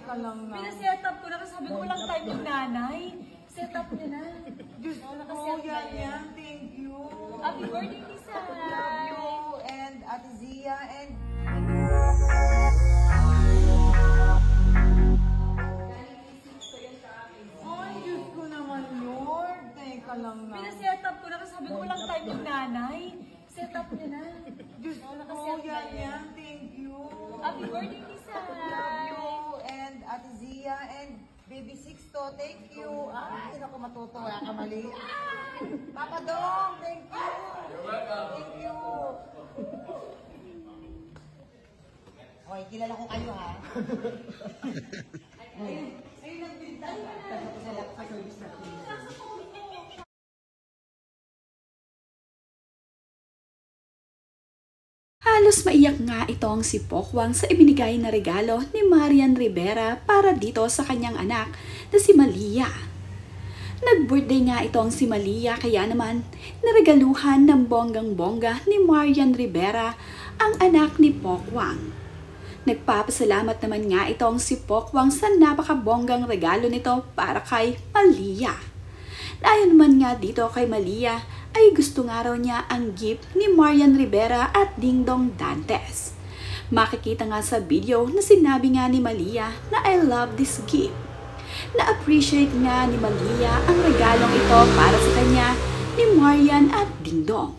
Teka lang na. Pinaset up ko na kasi sabi ko walang time yung nanay. Set up niya na. Diyos ko, yan. Thank you. Happy birthday, Lisa. Love you. And Ate Zia and... Ay, Diyos ko naman, Lord. Teka lang na. Pinaset up ko na kasi sabi ko walang time yung nanay. Set up niya na. Diyos ko, yan. Thank you. Happy birthday, Lisa. Love you. And Ate Zia and Baby Sixto, thank you. Ay, naku, matutuwa ka mali. Ay, Papa Dong, thank you. You're welcome. Thank you. Hoy, kilala ko kayo, ha? Ayun ang pintan. Salamat sa service natin. Halos maiyak nga itong si Pokwang sa ibinigay na regalo ni Marian Rivera para dito sa kanyang anak na si Malia. Nag-birthday nga itong si Malia kaya naman naregaluhan ng bonggang-bongga ni Marian Rivera ang anak ni Pokwang. Nagpapasalamat naman nga itong si Pokwang sa napakabonggang regalo nito para kay Malia. Ayon naman nga dito kay Malia, ay gusto nga raw niya ang gift ni Marian Rivera at Dingdong Dantes. Makikita nga sa video na sinabi nga ni Malia na I love this gift. Na-appreciate nga ni Malia ang regalong ito para sa kanya ni Marian at Dingdong.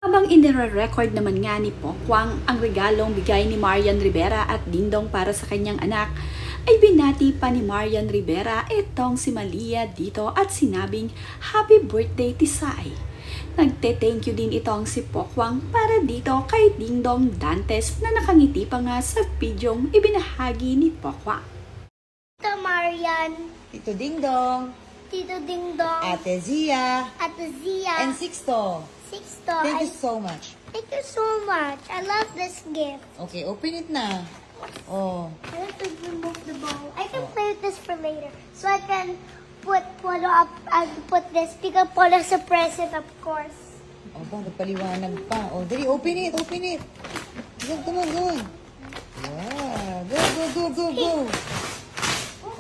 Habang inire-record naman nga ni Pokwang ang regalong bigay ni Marian Rivera at Dingdong para sa kanyang anak, ay binati pa ni Marian Rivera itong si Malia dito at sinabing Happy Birthday Tisay. Nagte-thank you din itong si Pokwang para dito kay Dingdong Dantes na nakangiti pa nga sa videong ibinahagi ni Pokwang. Tito Marian, Tito Dingdong, Tito Dingdong, Ate Zia, Ate Zia, and Sixto. Sixto. Thank you so much. Thank you so much. I love this gift. Okay, open it na. Oh. I have to remove the ball. I can play with this for later. So I can put Polo up and put this because Polo's a present, of course. Oh, ba, nagpaliwanag pa. Oh, dali, open it, open it. Come on. Yeah, go.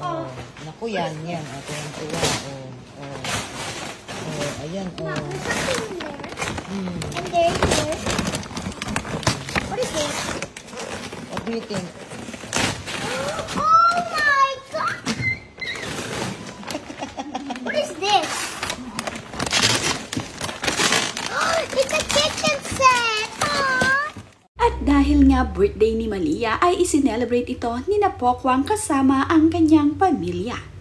Oh, naku, yan. Oh, tuwa. Oh, ayan, Mom, oh. there's something in there. And there's this. What is this? What do you think? Oh my God! What is this? It's a kitchen set! Aww. At dahil nga birthday ni Malia ay isinelebrate ito ni Pokwang kasama ang kanyang pamilya.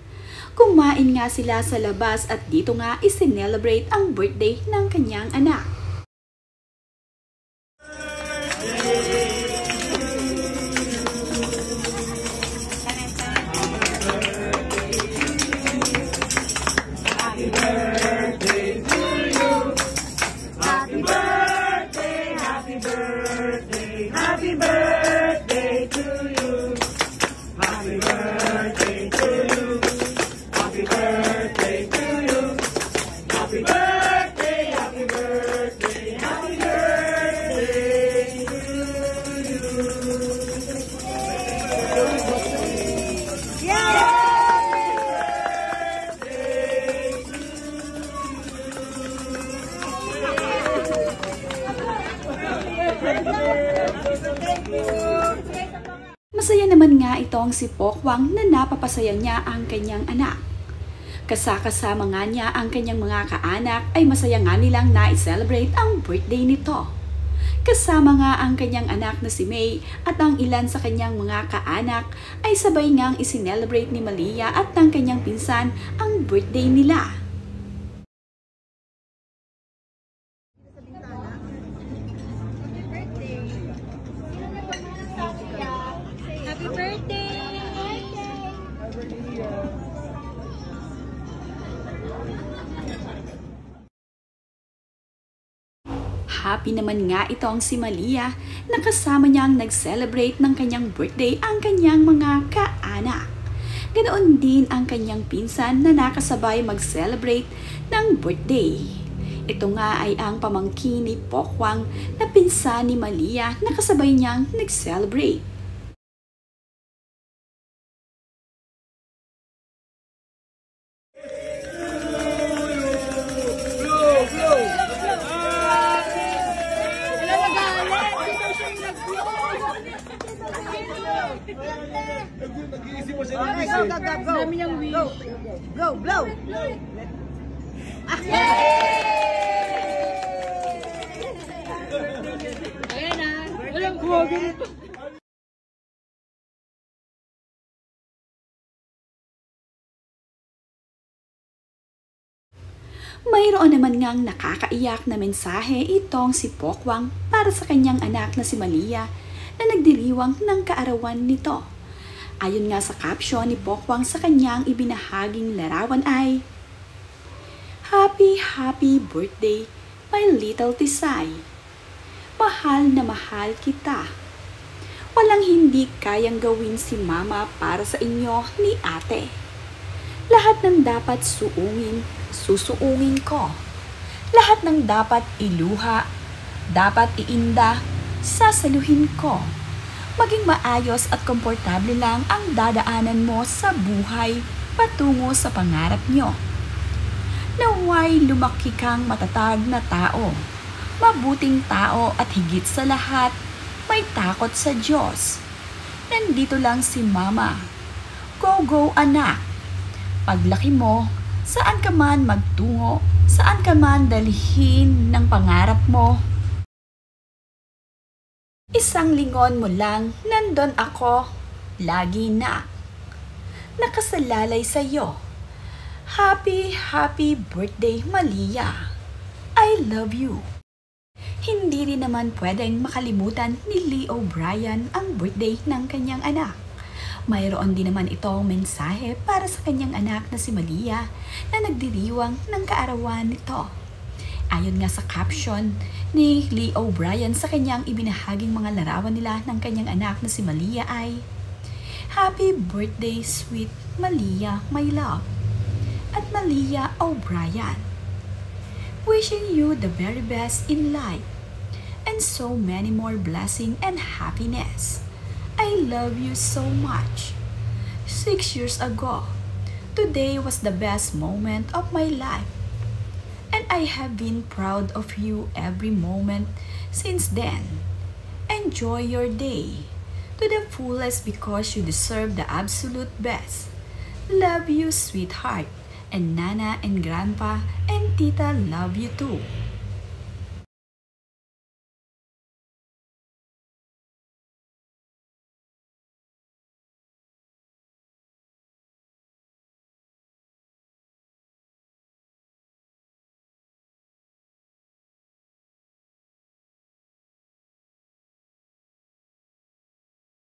Kumain nga sila sa labas at dito nga isinelebrate ang birthday ng kanyang anak. Masaya naman nga itong si Pokwang na napapasaya niya ang kanyang anak. Kasama nga niya ang kanyang mga kaanak ay masaya nga nilang na-celebrate ang birthday nito. Kasama nga ang kanyang anak na si May at ang ilan sa kanyang mga kaanak ay sabay ngang isinelebrate ni Malia at ng kanyang pinsan ang birthday nila. Happy birthday! Happy naman nga itong si Malia na kasama niyang nag-celebrate ng kanyang birthday ang kanyang mga kaanak. Ganoon din ang kanyang pinsan na nakasabay mag-celebrate ng birthday. Ito nga ay ang pamangkin ni Pokwang na pinsan ni Malia na kasabay niyang nag-celebrate. Blow, blow. Mayroon naman ngang nakakaiyak na mensahe itong si Pokwang para sa kanyang anak na si Malia na nagdiriwang ng kaarawan nito. Ayon nga sa caption ni Pokwang sa kanyang ibinahaging larawan ay, "Happy, happy birthday, my little Tisay. Mahal na mahal kita. Walang hindi kayang gawin si Mama para sa inyo ni Ate. Lahat ng dapat susuungin ko. Lahat ng dapat iluha, dapat iinda, sasaluhin ko. Maging maayos at komportable lang ang dadaanan mo sa buhay patungo sa pangarap nyo. Naway lumaki kang matatag na tao, mabuting tao at higit sa lahat, may takot sa Diyos. Nandito lang si Mama. Go, go anak. Paglaki mo, saan ka man magtungo, saan ka man dalhin ng pangarap mo, isang lingon mo lang, nandun ako, lagi na. Nakasalalay sa'yo. Happy, happy birthday, Malia. I love you." Hindi rin naman pwedeng makalimutan ni Lee O'Brien ang birthday ng kanyang anak. Mayroon din naman itong mensahe para sa kanyang anak na si Malia na nagdiriwang ng kaarawan nito. Ayon nga sa caption ni Lee O'Brien sa kanyang ibinahaging mga larawan nila ng kanyang anak na si Malia ay, "Happy birthday, sweet Malia, my love." At Malia O'Brien, "Wishing you the very best in life and so many more blessing and happiness. I love you so much. 6 years ago, today was the best moment of my life. And I have been proud of you every moment since then. Enjoy your day to the fullest because you deserve the absolute best. Love you, sweetheart. And Nana and Grandpa and Tita love you too."